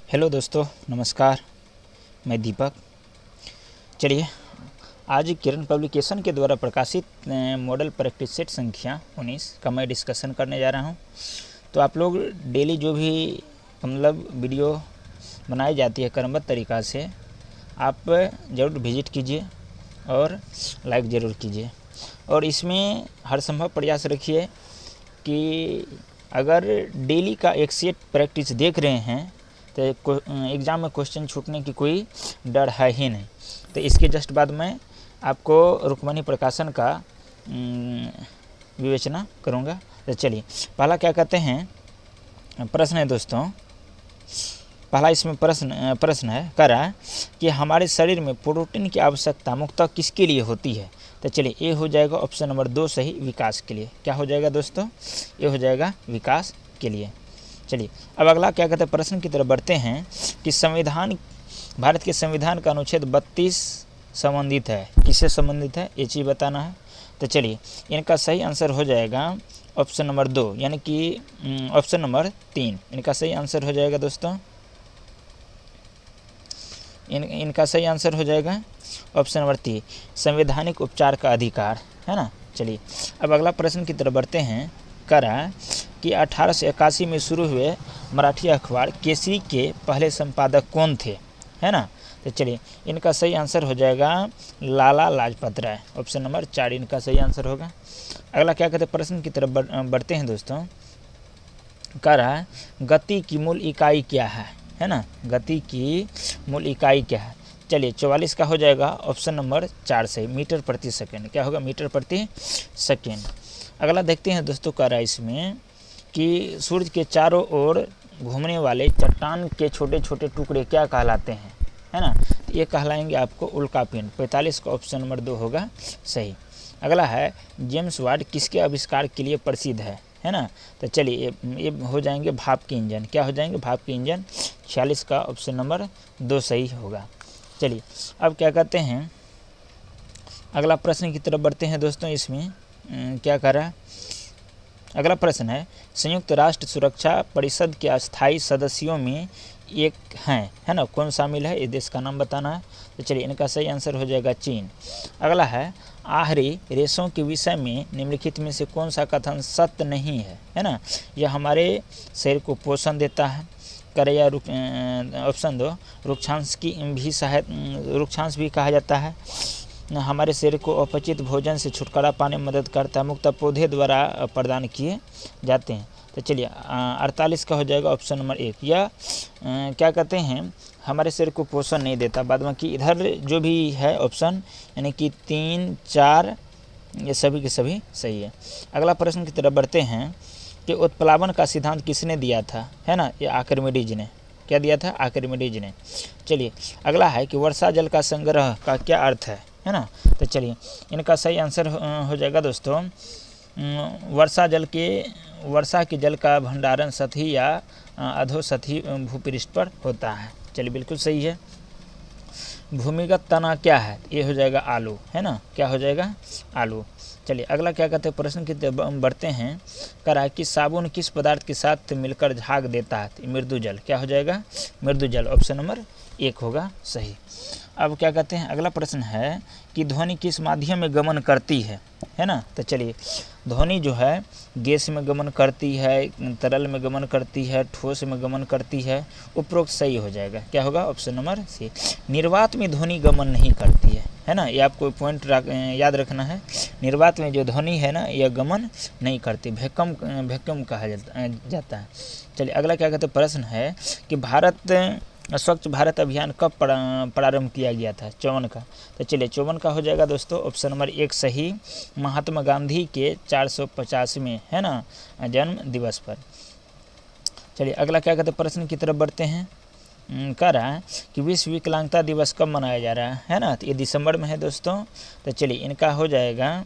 Hello दोस्तों, नमस्कार। मैं दीपक। चलिए, आज किरण पब्लिकेशन के द्वारा प्रकाशित मॉडल प्रैक्टिस सेट संख्या 19 का मैं डिस्कशन करने जा रहा हूं। तो आप लोग डेली जो भी मतलब वीडियो बनाई जाती है क्रमबद्ध तरीक़ा से, आप ज़रूर विजिट कीजिए और लाइक ज़रूर कीजिए। और इसमें हर संभव प्रयास रखिए कि अगर डेली का एक सेट प्रैक्टिस देख रहे हैं तो एग्ज़ाम में क्वेश्चन छूटने की कोई डर है ही नहीं। तो इसके जस्ट बाद मैं आपको रुक्मणी प्रकाशन का विवेचना करूँगा। तो चलिए, पहला क्या कहते हैं, प्रश्न है दोस्तों। पहला इसमें प्रश्न है, कह रहा है कि हमारे शरीर में प्रोटीन की आवश्यकता मुख्यतः किसके लिए होती है। तो चलिए, ये हो जाएगा ऑप्शन नंबर 2 सही, विकास के लिए। क्या हो जाएगा दोस्तों? ये हो जाएगा विकास के लिए। चलिए, अब अगला क्या कहते हैं, प्रश्न की तरफ बढ़ते हैं कि भारत के संविधान का अनुच्छेद 32 संबंधित है, किससे संबंधित है, ये चीज़ बताना है। तो चलिए, इनका सही आंसर हो जाएगा ऑप्शन नंबर 2, यानी कि ऑप्शन नंबर 3 इनका सही आंसर हो जाएगा दोस्तों। इनका सही आंसर हो जाएगा ऑप्शन नंबर 3, संवैधानिक उपचार का अधिकार, है ना। चलिए, अब अगला प्रश्न की तरफ बढ़ते हैं। कह रहा है कि 1881 में शुरू हुए मराठी अखबार केसरी के पहले संपादक कौन थे, है ना। तो चलिए, इनका सही आंसर हो जाएगा लाला लाजपत राय, ऑप्शन नंबर 4 इनका सही आंसर होगा। अगला क्या कहते हैं, प्रश्न की तरफ बढ़ते हैं दोस्तों। कह रहा है गति की मूल इकाई क्या है ना, गति की मूल इकाई क्या है। चलिए, 44 का हो जाएगा ऑप्शन नंबर 4 सही, मीटर प्रति सेकेंड। क्या होगा? मीटर प्रति सेकेंड। अगला देखते हैं दोस्तों। कह रहा है इसमें कि सूर्य के चारों ओर घूमने वाले चट्टान के छोटे छोटे टुकड़े क्या कहलाते हैं, है ना। ये कहलाएंगे आपको उल्कापिंड। 45 का ऑप्शन नंबर 2 होगा सही। अगला है जेम्स वाट किसके आविष्कार के लिए प्रसिद्ध है ना। तो चलिए, ये हो जाएंगे भाप के इंजन। क्या हो जाएंगे? भाप के इंजन। 46 का ऑप्शन नंबर 2 सही होगा। चलिए, अब क्या कहते हैं, अगला प्रश्न की तरफ बढ़ते हैं दोस्तों। इसमें क्या कर रहा है, अगला प्रश्न है संयुक्त राष्ट्र सुरक्षा परिषद के अस्थायी सदस्यों में एक हैं, है ना। कौन शामिल है? इस देश का नाम बताना है। तो चलिए, इनका सही आंसर हो जाएगा चीन। अगला है आहारी रेशों के विषय में निम्नलिखित में से कौन सा कथन सत्य नहीं है ना। यह हमारे शरीर को पोषण देता है, करे या ऑप्शन 2 रुक्षांश की भी रुक्षांश भी कहा जाता है, हमारे शरीर को अपचित भोजन से छुटकारा पाने में मदद करता है, मुक्त पौधे द्वारा प्रदान किए जाते हैं। तो चलिए, 48 का हो जाएगा ऑप्शन नंबर 1। यह क्या कहते हैं, हमारे शरीर को पोषण नहीं देता। बाद बाकी इधर जो भी है ऑप्शन, यानी कि 3, 4 ये सभी के सभी सही है। अगला प्रश्न की तरफ बढ़ते हैं कि उत्प्लावन का सिद्धांत किसने दिया था, है ना। ये आर्किमिडीज ने। क्या दिया था? आर्किमिडीज ने। चलिए, अगला है कि वर्षा जल का संग्रह का क्या अर्थ है ना। तो चलिए, इनका सही आंसर हो जाएगा दोस्तों वर्षा के जल का भंडारण सतही या अधोसतही भूपृष्ठ पर होता है। चलिए, बिल्कुल सही है। भूमिगत तना क्या है? ये हो जाएगा आलू, है ना। क्या हो जाएगा? आलू। चलिए, अगला क्या कहते हैं, प्रश्न की तरफ बढ़ते हैं। कह रहा है कि साबुन किस पदार्थ के साथ मिलकर झाग देता है? मृदु जल। क्या हो जाएगा? मृदु जल, ऑप्शन नंबर 1 होगा सही। अब क्या कहते हैं, अगला प्रश्न है कि ध्वनि किस माध्यम में गमन करती है ना। तो चलिए, ध्वनि जो है गैस में गमन करती है, तरल में गमन करती है, ठोस में गमन करती है। उपरोक्त सही हो जाएगा। क्या होगा? Option number C. निर्वात में ध्वनि गमन नहीं करती है ना। ये आपको पॉइंट याद रखना है। निर्वात में जो ध्वनि है ना, यह गमन नहीं करती, वैक्यूम कहा जाता है। चलिए, अगला क्या कहते हैं, प्रश्न है कि स्वच्छ भारत अभियान कब प्रारंभ किया गया था? 54 का। तो चलिए, 54 का हो जाएगा दोस्तों ऑप्शन नंबर 1 सही, महात्मा गांधी के 450वें, है ना, जन्म दिवस पर। चलिए, अगला क्या कहते हैं, प्रश्न की तरफ बढ़ते हैं। कह रहा है कि विश्व विकलांगता दिवस कब मनाया जा रहा है ना। तो ये दिसंबर में है दोस्तों। तो चलिए, इनका हो जाएगा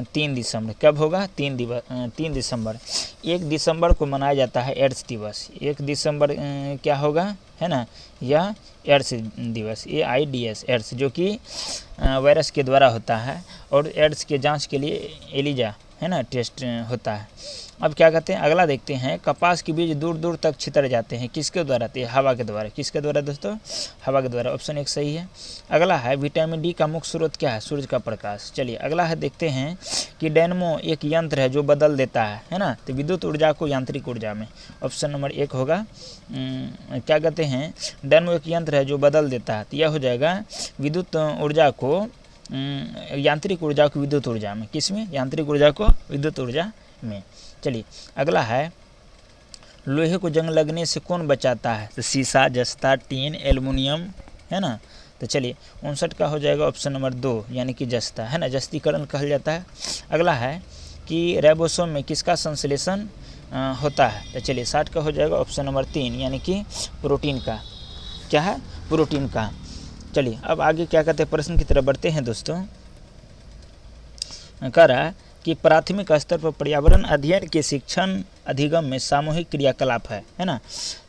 3 दिसंबर। कब होगा? 3 दिसंबर। 1 दिसंबर को मनाया जाता है एड्स दिवस। 1 दिसंबर क्या होगा, है ना, यह एड्स दिवस, AIDS एड्स, जो कि वायरस के द्वारा होता है। और एड्स के जांच के लिए एलिजा है ना, टेस्ट होता है। अब क्या कहते हैं, अगला देखते हैं, कपास के बीज दूर दूर तक छितर जाते हैं, किसके द्वारा? तो हवा के द्वारा। किसके द्वारा दोस्तों? हवा के द्वारा। ऑप्शन 1 सही है। अगला है, विटामिन डी का मुख्य स्रोत क्या है? सूरज का प्रकाश। चलिए अगला है, देखते हैं कि डायनमो एक यंत्र है जो बदल देता है ना, तो विद्युत ऊर्जा को यांत्रिक ऊर्जा में। ऑप्शन नंबर 1 होगा। क्या कहते हैं, डायनमो एक यंत्र है जो बदल देता है, तो यह हो जाएगा विद्युत ऊर्जा को यांत्रिक ऊर्जा को विद्युत ऊर्जा में। किसमें? यांत्रिक ऊर्जा को विद्युत ऊर्जा में। चलिए अगला है, लोहे को जंग लगने से कौन बचाता है? तो शीशा, जस्ता, टीन, एल्युमिनियम, है ना। तो चलिए 59 का हो जाएगा ऑप्शन नंबर 2 यानी कि जस्ता, है ना, जस्तीकरण कहल जाता है। अगला है कि राइबोसोम में किसका संश्लेषण होता है? तो चलिए 60 का हो जाएगा ऑप्शन नंबर 3 यानी कि प्रोटीन का। क्या है? प्रोटीन का। चलिए अब आगे क्या कहते हैं, प्रश्न की तरफ बढ़ते हैं दोस्तों। कह रहा है कि प्राथमिक स्तर पर पर्यावरण अध्ययन के शिक्षण अधिगम में सामूहिक क्रियाकलाप है ना।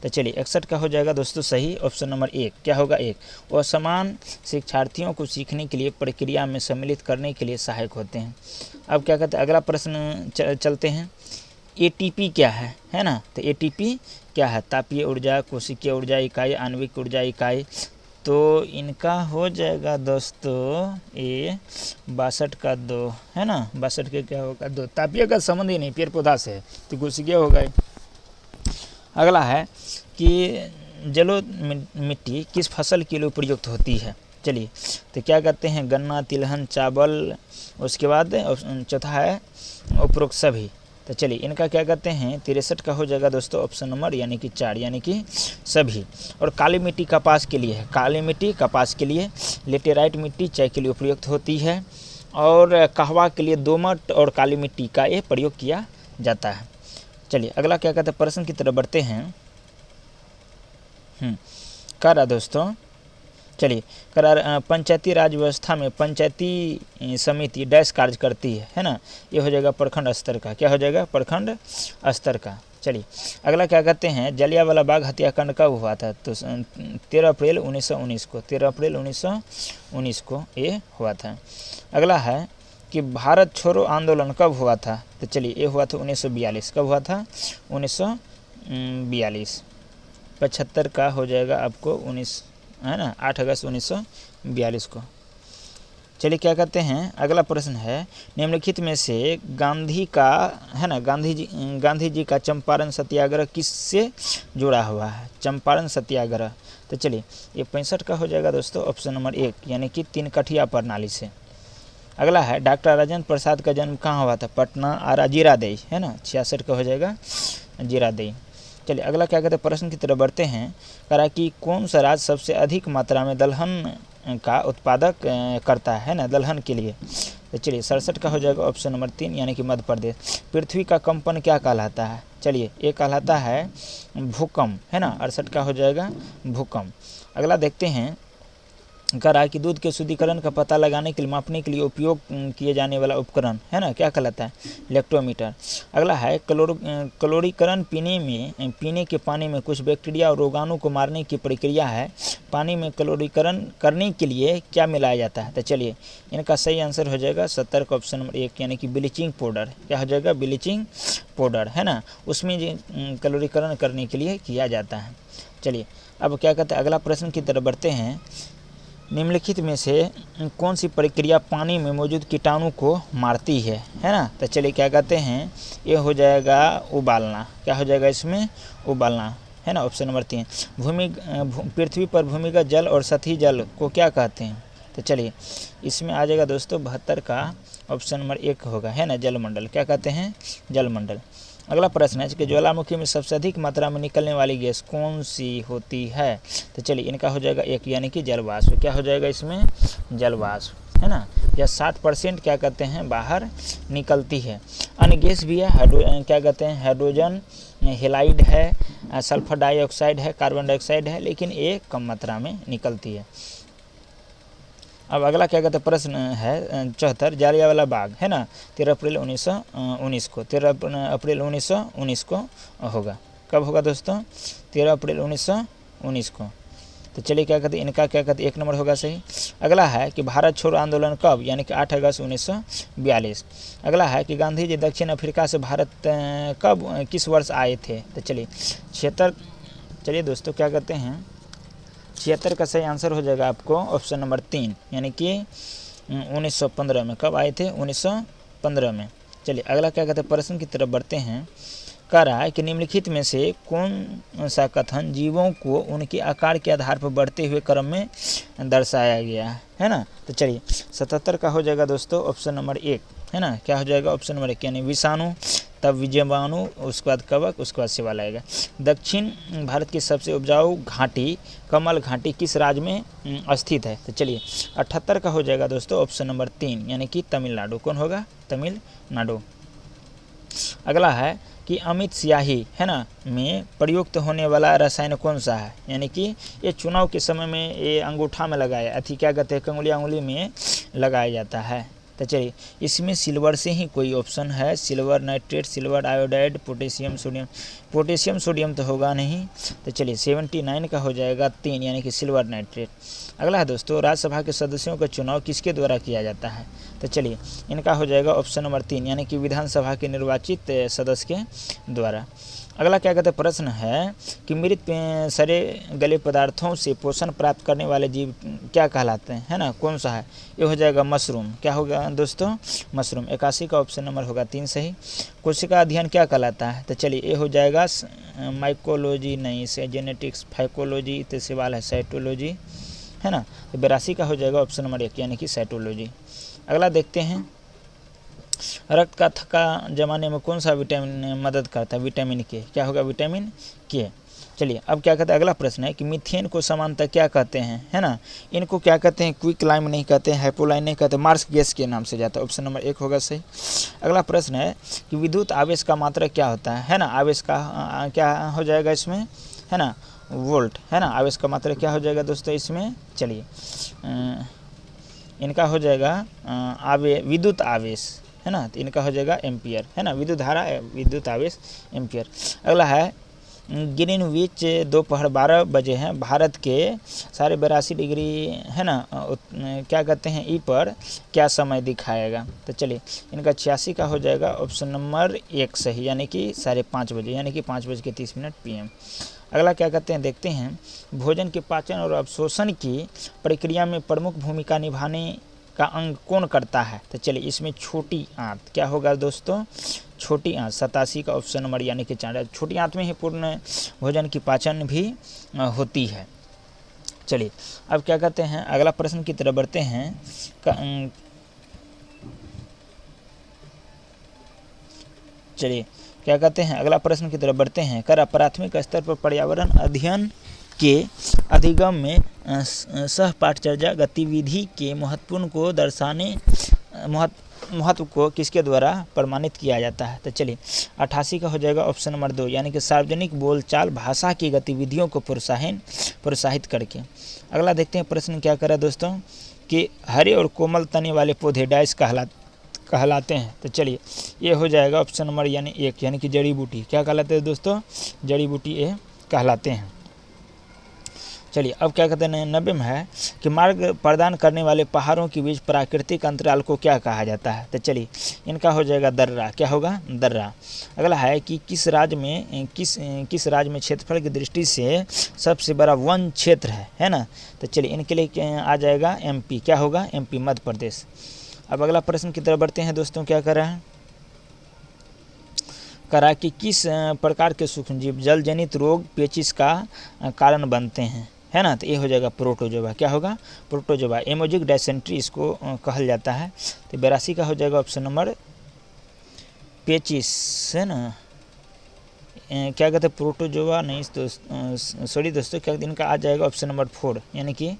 तो चलिए 61 का हो जाएगा दोस्तों सही, ऑप्शन नंबर 1। क्या होगा? 1। और समान शिक्षार्थियों को सीखने के लिए प्रक्रिया में सम्मिलित करने के लिए सहायक होते हैं। अब क्या कहते हैं, अगला प्रश्न चलते हैं, एटीपी क्या है ना। तो एटीपी क्या है? तापीय ऊर्जा, कोशिकीय ऊर्जा इकाई, आणविक ऊर्जा इकाई। तो इनका हो जाएगा दोस्तों ये 62 का 2, है ना। 62 के क्या होगा? 2। तापीय का संबंध ही नहीं, पेड़ पौधा से है, तो कोशिकीय होगा। अगला है कि जलोढ़ मिट्टी किस फसल के लिए प्रयुक्त होती है? चलिए तो क्या कहते हैं, गन्ना, तिलहन, चावल। उसके बाद चौथा है उपरोक्त सभी। तो चलिए इनका क्या कहते हैं, 63 का हो जाएगा दोस्तों ऑप्शन नंबर यानी कि 4 यानी कि सभी। और काली मिट्टी कपास के लिए है, काली मिट्टी कपास के लिए। लेटेराइट मिट्टी चाय के लिए प्रयुक्त होती है। और कहवा के लिए दोमट और काली मिट्टी का ये प्रयोग किया जाता है। चलिए अगला क्या कहते हैं, प्रश्न की तरफ बढ़ते हैं। कह रहा दोस्तों, चलिए करार पंचायती राज व्यवस्था में पंचायती समिति डैश कार्य करती है ना। ये हो जाएगा प्रखंड स्तर का। क्या हो जाएगा? प्रखंड स्तर का। चलिए अगला क्या कहते हैं, जलियांवाला बाग हत्याकांड कब हुआ था? तो 13 अप्रैल 1919 को। 13 अप्रैल 1919 को ये हुआ था। अगला है कि भारत छोड़ो आंदोलन कब हुआ था? तो चलिए ये हुआ था 1942। कब हुआ था? 1942। 75 का हो जाएगा आपको 19, है ना, 8 अगस्त 1942 को। चलिए क्या कहते हैं, अगला प्रश्न है, निम्नलिखित में से गांधी का, है ना, गांधी जी का चंपारण सत्याग्रह किससे जुड़ा हुआ है? चंपारण सत्याग्रह। तो चलिए ये 65 का हो जाएगा दोस्तों ऑप्शन नंबर 1 यानी कि 3 कठिया प्रणाली से। अगला है, डॉक्टर राजेंद्र प्रसाद का जन्म कहाँ हुआ था? पटना, आरा, जीरादेई, है ना। 66 का हो जाएगा जीरादेई। चलिए अगला क्या कहते हैं, प्रश्न की तरफ बढ़ते हैं। करा कि कौन सा राज्य सबसे अधिक मात्रा में दलहन का उत्पादक करता है ना, दलहन के लिए? तो चलिए 67 का हो जाएगा ऑप्शन नंबर 3 यानी कि मध्य प्रदेश। पृथ्वी का कंपन क्या कहलाता है? चलिए ये कहलाता है भूकंप, है ना। 68 का हो जाएगा भूकंप। अगला देखते हैं, कह रहा है कि दूध के शुद्धिकरण का पता लगाने के लिए, मापने के लिए उपयोग किए जाने वाला उपकरण, है ना, क्या कहलाता है? लेक्टोमीटर। अगला है, क्लोरीकरण पीने के पानी में कुछ बैक्टीरिया और रोगाणु को मारने की प्रक्रिया है। पानी में क्लोरीकरण करने के लिए क्या मिलाया जाता है? तो चलिए इनका सही आंसर हो जाएगा 70 का ऑप्शन नंबर 1 यानी कि ब्लीचिंग पाउडर। क्या हो जाएगा? ब्लीचिंग पाउडर, है ना, उसमें क्लोरीकरण करने के लिए किया जाता है। चलिए अब क्या कहते हैं, अगला प्रश्न की तरफ बढ़ते हैं। निम्नलिखित में से कौन सी प्रक्रिया पानी में मौजूद कीटाणु को मारती है ना? तो चलिए क्या कहते हैं, ये हो जाएगा उबालना। क्या हो जाएगा इसमें? उबालना, है ना, ऑप्शन नंबर 3। पृथ्वी पर भूमिगत जल और सतही जल को क्या कहते हैं? तो चलिए इसमें आ जाएगा दोस्तों 72 का ऑप्शन नंबर 1 होगा, है ना, जलमंडल। क्या कहते हैं? जलमंडल। अगला प्रश्न है कि ज्वालामुखी में सबसे अधिक मात्रा में निकलने वाली गैस कौन सी होती है? तो चलिए इनका हो जाएगा 1 यानी कि जलवाष्प। क्या हो जाएगा इसमें? जलवाष्प, है ना। या 60% क्या कहते हैं बाहर निकलती है। अन्य गैस भी है, क्या कहते हैं, हाइड्रोजन, हेलाइड है, सल्फर डाइऑक्साइड है, कार्बन डाइऑक्साइड है, लेकिन ये कम मात्रा में निकलती है। अब अगला क्या कहते हैं, प्रश्न है 74, जालियांवाला बाग, है ना, 13 अप्रैल 1919 को। 13 अप्रैल 1919 को होगा। कब होगा दोस्तों? 13 अप्रैल 1919 को। तो चलिए क्या कहते हैं, इनका क्या कहते हैं 1 नंबर होगा सही। अगला है कि भारत छोड़ो आंदोलन कब, यानी कि 8 अगस्त 1942। अगला है कि गांधी जी दक्षिण अफ्रीका से भारत कब किस वर्ष आए थे, तो चलिए 76। चलिए दोस्तों क्या कहते हैं 76 का सही आंसर हो जाएगा आपको ऑप्शन नंबर 3, यानी कि 1915 में। कब आए थे, 1915 में। चलिए अगला क्या कहते हैं प्रश्न की तरफ बढ़ते हैं। कह रहा है कि निम्नलिखित में से कौन सा कथन जीवों को उनके आकार के आधार पर बढ़ते हुए क्रम में दर्शाया गया है ना। तो चलिए 77 का हो जाएगा दोस्तों ऑप्शन नंबर 1, है ना। क्या हो जाएगा ऑप्शन नंबर 1, यानी विषाणु, तब विजयवाणु, उसके बाद कवक, उसके बाद शिवाल आएगा। दक्षिण भारत की सबसे उपजाऊ घाटी कमल घाटी किस राज्य में स्थित है, तो चलिए 78 का हो जाएगा दोस्तों ऑप्शन नंबर 3, यानी कि तमिलनाडु। कौन होगा, तमिलनाडु। अगला है कि अमित स्याही है ना में प्रयुक्त होने वाला रसायन कौन सा है, यानी कि ये चुनाव के समय में ये अंगूठा में लगाया अथी क्या कहते हैं कंगुली में लगाया जाता है। तो चलिए इसमें सिल्वर से ही कोई ऑप्शन है, silver nitrate, silver iodide, potassium sodium. Potassium sodium तो होगा नहीं। तो चलिए 79 का हो जाएगा 3, यानी कि सिल्वर नाइट्रेट। अगला है दोस्तों राज्यसभा के सदस्यों का चुनाव किसके द्वारा किया जाता है, तो चलिए इनका हो जाएगा ऑप्शन नंबर 3, यानी कि विधानसभा के निर्वाचित सदस्य के द्वारा। अगला क्या कहते हैं प्रश्न है कि मृत सड़े गले पदार्थों से पोषण प्राप्त करने वाले जीव क्या कहलाते हैं, है ना। कौन सा है, ये हो जाएगा मशरूम। क्या होगा दोस्तों, मशरूम। 81 का ऑप्शन नंबर होगा 3 सही। कोशिका अध्ययन क्या कहलाता है, तो चलिए ये हो जाएगा माइकोलॉजी नहीं से जेनेटिक्स, फाइकोलॉजी, तो सवाल है साइटोलॉजी, है ना। तो 82 का हो जाएगा ऑप्शन नंबर 1, यानी कि साइटोलॉजी। अगला देखते हैं रक्त का थक्का जमाने में कौन सा विटामिन मदद करता है, विटामिन के। क्या होगा, विटामिन के। चलिए अब क्या कहते हैं अगला प्रश्न है कि मीथेन को समानतः क्या कहते हैं, है ना। इनको क्या कहते हैं, क्विक लाइम नहीं कहते हैं, हाइपोलाइन नहीं कहते, मार्स गैस के नाम से जाता है। ऑप्शन नंबर 1 होगा सही। अगला प्रश्न है कि विद्युत आवेश का मात्रक क्या होता है ना। आवेश का क्या हो जाएगा इसमें, है ना, वोल्ट, है ना। आवेश का मात्रक क्या हो जाएगा दोस्तों इसमें, चलिए इनका हो जाएगा विद्युत आवेश, है ना। तो इनका हो जाएगा एम्पियर, है ना। विद्युत धारा विद्युत आवेश एम्पियर। अगला है ग्रीनविच दोपहर 12 बजे हैं भारत के 82.5 डिग्री, है ना, क्या कहते हैं ई पर क्या समय दिखाएगा, तो चलिए इनका 86 का हो जाएगा ऑप्शन नंबर 1 सही, यानी कि 5:30 बजे, यानी कि 5:30 PM। अगला क्या कहते हैं देखते हैं भोजन के पाचन और अवशोषण की प्रक्रिया में प्रमुख भूमिका निभाने का अंग कौन करता है, तो चलिए इसमें छोटी आंत। क्या होगा दोस्तों, छोटी आंत। 87 का ऑप्शन नंबर, यानी कि 4। छोटी आंत में ही पूर्ण भोजन की पाचन भी होती है। चलिए अब क्या कहते हैं अगला प्रश्न की तरफ बढ़ते हैं। चलिए क्या कहते हैं अगला प्रश्न की तरफ बढ़ते हैं। कर प्राथमिक स्तर पर पर्यावरण अध्ययन के अधिगम में सहपाठचर्या गतिविधि के महत्वपूर्ण को दर्शाने महत्व को किसके द्वारा प्रमाणित किया जाता है, तो चलिए 88 का हो जाएगा ऑप्शन नंबर 2, यानी कि सार्वजनिक बोलचाल भाषा की गतिविधियों को प्रोत्साहित करके। अगला देखते हैं प्रश्न क्या करा दोस्तों कि हरे और कोमल तने वाले पौधे डाइस कहलाते हैं, तो चलिए ये हो जाएगा ऑप्शन नंबर 1, यानी कि जड़ी बूटी। क्या कहलाते हैं दोस्तों, जड़ी बूटी ये कहलाते हैं। चलिए अब क्या कहते हैं 90 में है कि मार्ग प्रदान करने वाले पहाड़ों के बीच प्राकृतिक अंतराल को क्या कहा जाता है, तो चलिए इनका हो जाएगा दर्रा। क्या होगा, दर्रा। अगला है कि किस राज्य में क्षेत्रफल की दृष्टि से सबसे बड़ा वन क्षेत्र है ना, तो चलिए इनके लिए आ जाएगा MP। क्या होगा, MP मध्य प्रदेश। अब अगला प्रश्न की तरफ बढ़ते हैं दोस्तों। क्या कर रहा है, करा कि किस प्रकार के सूक्ष्मजीव जल जनित रोग पेचिश का कारण बनते हैं, है ना, तो ये हो जाएगा प्रोटोजोआ। क्या होगा, प्रोटोजोआ। एमोजिक डायसेंट्री इसको कहल जाता है। तो 82 का हो जाएगा ऑप्शन नंबर पेचिस, है ना। क्या कहते हैं प्रोटोजोआ नहीं सॉरी दोस्तों, क्या इनका आ जाएगा ऑप्शन नंबर 4, यानी कि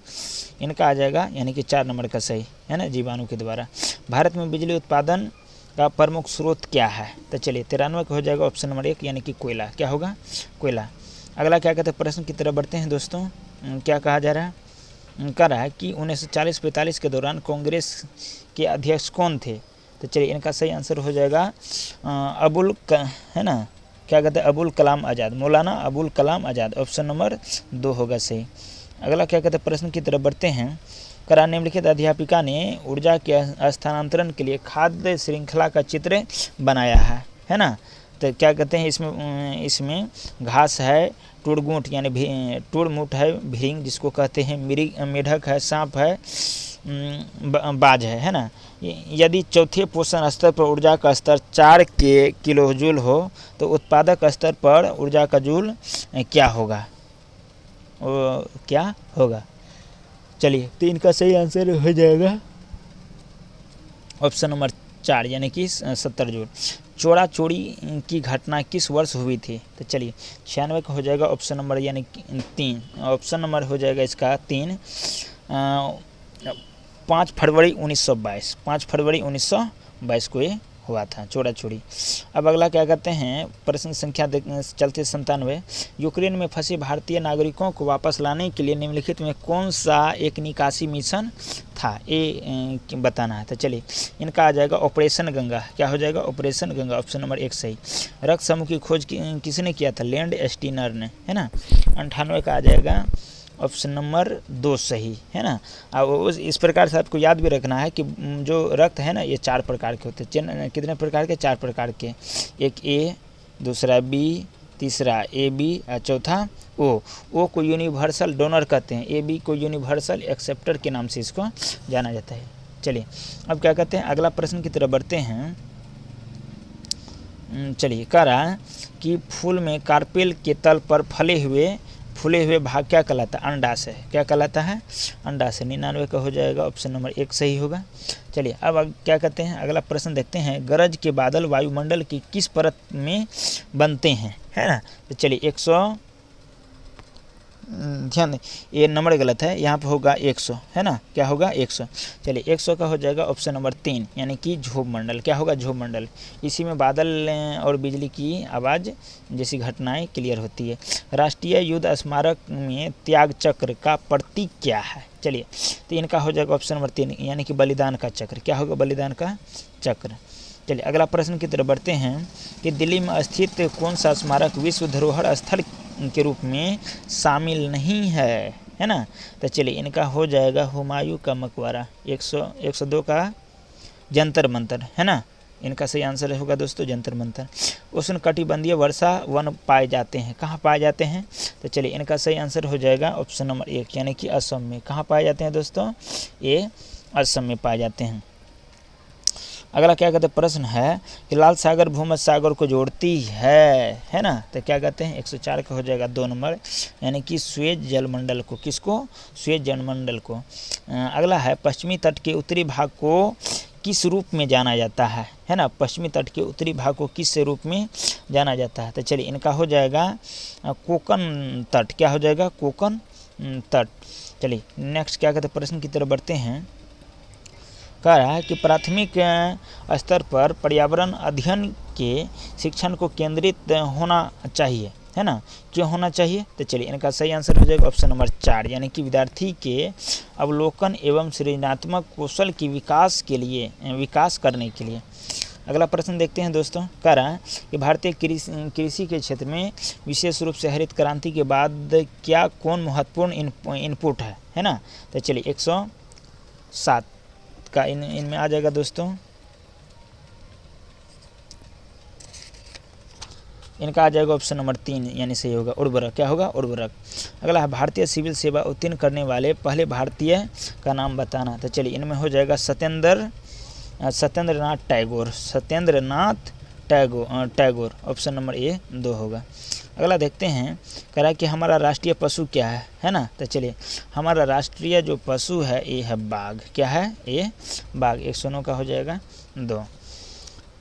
इनका आ जाएगा, यानी कि 4 नंबर का सही, है ना, जीवाणु के द्वारा। भारत में बिजली उत्पादन का प्रमुख स्रोत क्या है, तो चलिए 93 का हो जाएगा ऑप्शन नंबर 1, यानी कि कोयला। क्या होगा, कोयला। अगला क्या कहते हैं प्रश्न की तरफ बढ़ते हैं दोस्तों। क्या कहा जा रहा है, कह रहा है कि 1940-45 के दौरान कांग्रेस के अध्यक्ष कौन थे, तो चलिए इनका सही आंसर हो जाएगा है ना, क्या कहते हैं अबुल कलाम आज़ाद, मौलाना अबुल कलाम आज़ाद। ऑप्शन नंबर 2 होगा सही। अगला क्या कहते हैं, प्रश्न की तरफ बढ़ते हैं। करा निम्नलिखित अध्यापिका ने ऊर्जा के स्थानांतरण के लिए खाद्य श्रृंखला का चित्र बनाया है ना। तो क्या कहते हैं, इसमें घास है, टुड़गूंठ यानी टुड़मुठ है, भींग जिसको कहते हैं, मेढक है, सांप है, बाज है ना। यदि चौथे पोषण स्तर पर ऊर्जा का स्तर 4 किलोजूल हो तो उत्पादक स्तर पर ऊर्जा का जूल क्या होगा, क्या होगा। चलिए, तो इनका सही आंसर हो जाएगा ऑप्शन नंबर 4 यानी कि 70 जूल। चोरा चोरी की घटना किस वर्ष हुई थी, तो चलिए 96 का हो जाएगा ऑप्शन नंबर यानी 3, ऑप्शन नंबर हो जाएगा इसका 3, 5 फरवरी 1922, 5 फरवरी 1922 को ये हुआ था चोरा चोरी। अब अगला क्या कहते हैं, प्रश्न संख्या चलते 97। यूक्रेन में फंसे भारतीय नागरिकों को वापस लाने के लिए निम्नलिखित में कौन सा एक निकासी मिशन था, ये बताना है। तो चलिए, इनका आ जाएगा ऑपरेशन गंगा। क्या हो जाएगा, ऑपरेशन गंगा, ऑप्शन नंबर 1 सही। रक्त समूह की खोज किसने किया था, लैंड स्टीनर ने, है ना। 98 का आ जाएगा ऑप्शन नंबर 2 सही, है ना। अब इस प्रकार से आपको याद भी रखना है कि जो रक्त है ना, ये 4 प्रकार के होते हैं। कितने प्रकार के, 4 प्रकार के। एक ए, दूसरा बी, तीसरा ए बी और चौथा ओ को यूनिवर्सल डोनर कहते हैं, ए बी को यूनिवर्सल एक्सेप्टर के नाम से इसको जाना जाता है। चलिए, अब क्या कहते हैं, अगला प्रश्न की तरफ बढ़ते हैं। चलिए, कह रहा है कि फूल में कार्पेल के तल पर फूले हुए भाग क्या कहलाता है, अंडाशय। क्या कहलाता है, अंडाशय। 99 का हो जाएगा ऑप्शन नंबर 1 सही होगा। चलिए, अब क्या कहते हैं, अगला प्रश्न देखते हैं। गरज के बादल वायुमंडल की किस परत में बनते हैं, है ना। तो चलिए, 100 ध्यान, ये नंबर गलत है, यहाँ पे होगा 100, है ना। क्या होगा, 100। चलिए, 100 का हो जाएगा ऑप्शन नंबर 3 यानी कि झोप मंडल। क्या होगा, झोप मंडल। इसी में बादल और बिजली की आवाज़ जैसी घटनाएं क्लियर होती है। राष्ट्रीय युद्ध स्मारक में त्याग चक्र का प्रतीक क्या है। चलिए, तो इनका हो जाएगा ऑप्शन नंबर 3 यानी कि बलिदान का चक्र। क्या होगा, बलिदान का चक्र। चलिए, अगला प्रश्न की तरफ बढ़ते हैं कि दिल्ली में स्थित कौन सा स्मारक विश्व धरोहर स्थल के रूप में शामिल नहीं है ना। तो चलिए, इनका हो जाएगा हुमायूं का मकबरा। 102 का जंतर मंतर, है ना। इनका सही आंसर होगा दोस्तों जंतर मंतर। उष्णकटिबंधीय वर्षा वन पाए जाते हैं, कहाँ पाए जाते हैं। तो चलिए, इनका सही आंसर हो जाएगा ऑप्शन नंबर 1 यानी कि असम में। कहाँ पाए जाते हैं दोस्तों, ये असम में पाए जाते हैं। अगला क्या कहते हैं, प्रश्न है कि लाल सागर भूमध्य सागर को जोड़ती है ना। तो क्या कहते हैं, 104 का हो जाएगा 2 नंबर यानी कि स्वेज जलमंडल को। किसको, स्वेज जलमंडल को। अगला है पश्चिमी तट के उत्तरी भाग को किस रूप में जाना जाता है ना। पश्चिमी तट के उत्तरी भाग को किस रूप में जाना जाता है। तो चलिए, इनका हो जाएगा कोकण तट। क्या हो जाएगा, कोकण तट। चलिए, नेक्स्ट क्या कहते हैं, प्रश्न की तरफ बढ़ते हैं। कह रहा है कि प्राथमिक स्तर पर पर्यावरण अध्ययन के शिक्षण को केंद्रित होना चाहिए, है ना। क्यों होना चाहिए। तो चलिए, इनका सही आंसर हो जाएगा ऑप्शन नंबर 4 यानी कि विद्यार्थी के अवलोकन एवं सृजनात्मक कौशल की विकास करने के लिए। अगला प्रश्न देखते हैं दोस्तों। कह रहा है कि भारतीय कृषि के क्षेत्र में विशेष रूप से हरित क्रांति के बाद क्या कौन महत्वपूर्ण इनपुट है ना। तो चलिए, 107 का इनमें आ जाएगा दोस्तों। इनका आ जाएगा ऑप्शन नंबर 3 यानी सही होगा उर्वरक। क्या होगा, उर्वरक। अगला है भारतीय सिविल सेवा उत्तीर्ण करने वाले पहले भारतीय का नाम बताना। तो चलिए, इनमें हो जाएगा Satyendranath Tagore, option number A 2 होगा। अगला देखते हैं, कह रहा है कि हमारा राष्ट्रीय पशु क्या है ना। तो चलिए, हमारा राष्ट्रीय जो पशु है ये है बाघ। क्या है, ये बाघ। 109 का हो जाएगा 2।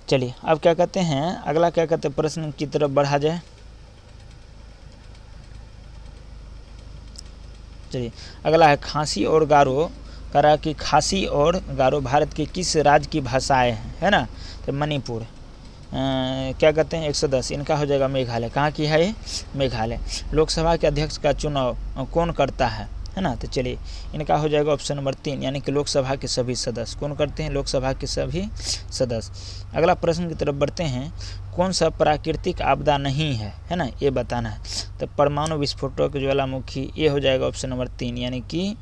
चलिए, अब क्या कहते हैं, अगला क्या कहते हैं, प्रश्न की तरफ बढ़ा जाए। चलिए, अगला है खासी और गारो। कह रहा है कि खासी और गारो भारत के किस राज्य की भाषाएं हैं, है ना। तो मणिपुर। क्या कहते हैं, 110। इनका हो जाएगा मेघालय। कहाँ की है ये, मेघालय। लोकसभा के अध्यक्ष का चुनाव कौन करता है है ना। तो चलिए इनका हो जाएगा ऑप्शन नंबर 3 यानी कि लोकसभा के सभी सदस्य। कौन करते हैं? लोकसभा के सभी सदस्य। अगला प्रश्न की तरफ बढ़ते हैं, कौन सा प्राकृतिक आपदा नहीं है ना, ये बताना है। तो परमाणु विस्फोटक, ज्वालामुखी, ये हो जाएगा ऑप्शन नंबर 3 यानी कि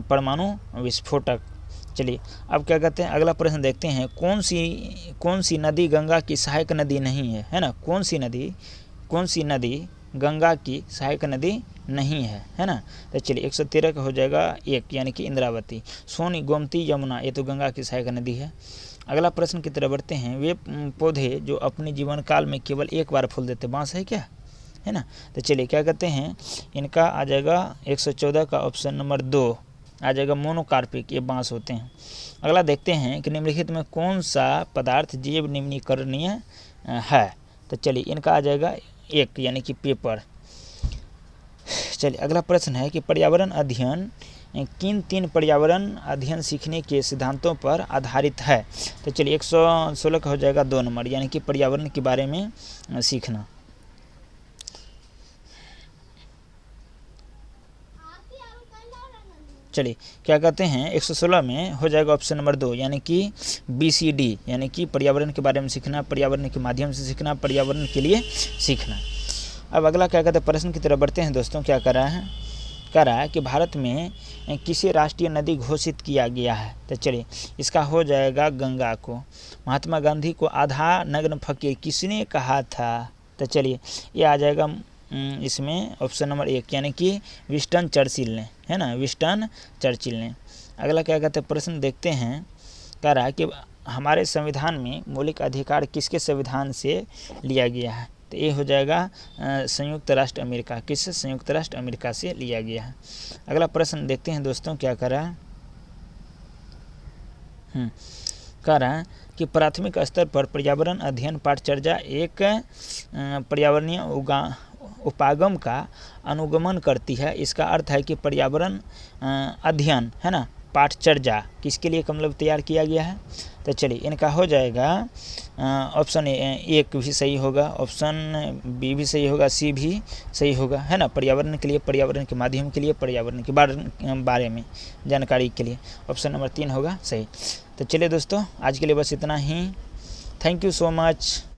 परमाणु विस्फोटक। चलिए अब क्या कहते हैं, अगला प्रश्न देखते हैं, कौन सी नदी गंगा की सहायक नदी नहीं है ना। कौन सी नदी गंगा की सहायक नदी नहीं है ना। तो चलिए 113 का हो जाएगा 1 यानी कि इंद्रावती। सोनी, गोमती, यमुना, ये तो गंगा की सहायक नदी है। अगला प्रश्न की तरफ बढ़ते हैं, वे पौधे जो अपने जीवन काल में केवल एक बार फूल देते, बांस है क्या, है ना। तो चलिए क्या कहते हैं, इनका आ जाएगा 114 का ऑप्शन नंबर 2 आ जाएगा मोनोकार्पिक, ये बांस होते हैं। अगला देखते हैं कि निम्नलिखित में कौन सा पदार्थ जैव निम्नीकरणीय है। तो चलिए इनका आ जाएगा 1 यानी कि पेपर। चलिए अगला प्रश्न है कि पर्यावरण अध्ययन किन 3 पर्यावरण अध्ययन सीखने के सिद्धांतों पर आधारित है। तो चलिए 116 का हो जाएगा 2 नंबर यानी कि पर्यावरण के बारे में सीखना। चलिए क्या कहते हैं, 116 में हो जाएगा ऑप्शन नंबर 2 यानी कि BCD यानी कि पर्यावरण के बारे में सीखना, पर्यावरण के माध्यम से सीखना, पर्यावरण के लिए सीखना। अब अगला क्या कहते हैं, प्रश्न की तरफ बढ़ते हैं दोस्तों। क्या कर रहा है कि भारत में किसे राष्ट्रीय नदी घोषित किया गया है। तो चलिए इसका हो जाएगा गंगा को। महात्मा गांधी को आधा नग्न फकीर किसने कहा था। तो चलिए ये आ जाएगा इसमें ऑप्शन नंबर 1 यानी कि विंस्टन चर्चिल ने, है ना, विंस्टन चर्चिल ने। अगला क्या कहते हैं, प्रश्न देखते हैं। कह रहा है कि हमारे संविधान में मौलिक अधिकार किसके संविधान से लिया गया है। तो ये हो जाएगा संयुक्त राष्ट्र अमेरिका। किससे? संयुक्त राष्ट्र अमेरिका से लिया गया है। अगला प्रश्न देखते हैं दोस्तों। क्या कर रहा है, कह रहा है कि प्राथमिक स्तर पर पर्यावरण अध्ययन पाठचर्या एक पर्यावरणीय उपागम का अनुगमन करती है। इसका अर्थ है कि पर्यावरण अध्ययन, है ना, पाठचर्या किसके लिए मतलब तैयार किया गया है। तो चलिए इनका हो जाएगा ऑप्शन 1 भी सही होगा, ऑप्शन बी भी सही होगा, सी भी सही होगा, है ना। पर्यावरण के लिए, पर्यावरण के माध्यम के लिए, पर्यावरण के बारे में जानकारी के लिए ऑप्शन नंबर 3 होगा सही। तो चलिए दोस्तों आज के लिए बस इतना ही। Thank you so much.